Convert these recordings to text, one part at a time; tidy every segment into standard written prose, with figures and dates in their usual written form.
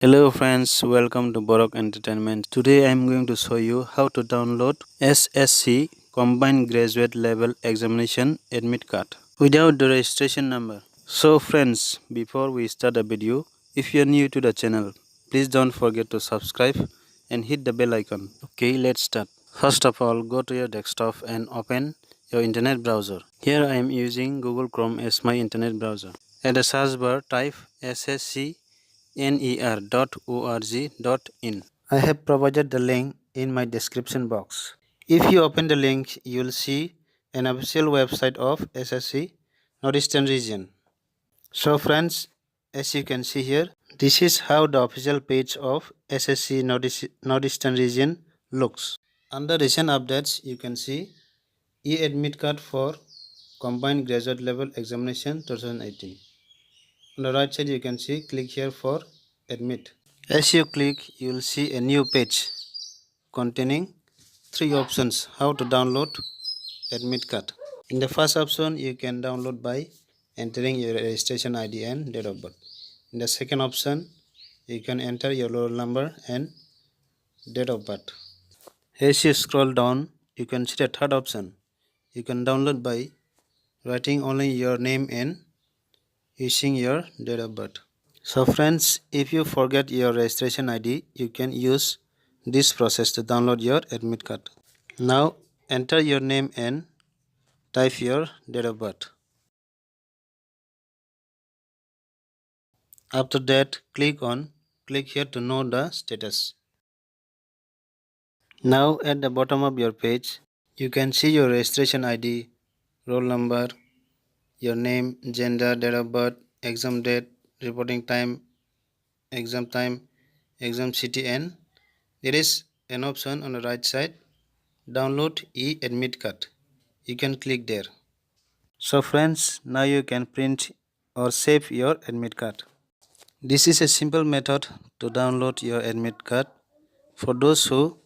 Hello friends, welcome to BoRoK Entertainment. Today I am going to show you how to download SSC Combined Graduate Level Examination Admit Card without the registration number. So friends, before we start the video, if you are new to the channel, please don't forget to subscribe and hit the bell icon. Okay, let's start. First of all, go to your desktop and open your internet browser. Here I am using Google Chrome as my internet browser. At the search bar, type SSC ner.org.in. I have provided the link in my description box. If you open the link, you will see an official website of SSC Northeastern Region. So friends, as you can see here, this is how the official page of SSC Northeastern Region looks. Under recent updates, you can see e-admit card for Combined Graduate Level Examination 2018. On the right side you can see click here for admit. As you click, you will see a new page containing three options how to download admit card. In the first option, you can download by entering your registration ID and date of birth. In the second option, you can enter your roll number and date of birth. As you scroll down, you can see the third option. You can download by writing only your name and using your date of birth. So friends, if you forget your registration ID, you can use this process to download your admit card. Now enter your name and type your date of birth. After that, click here to know the status. Now at the bottom of your page, you can see your registration ID, roll number, your name, gender, date of birth, exam date, reporting time, exam city, and there is an option on the right side, download e-admit card. You can click there. So friends, now you can print or save your admit card. This is a simple method to download your admit card for those who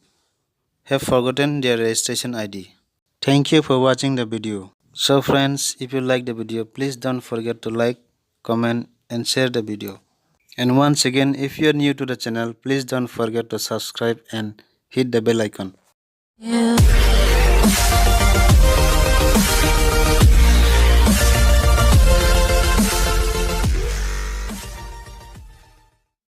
have forgotten their registration ID. Thank you for watching the video. So friends, if you like the video, please don't forget to like, comment and share the video. And once again, if you are new to the channel, please don't forget to subscribe and hit the bell icon. Yeah.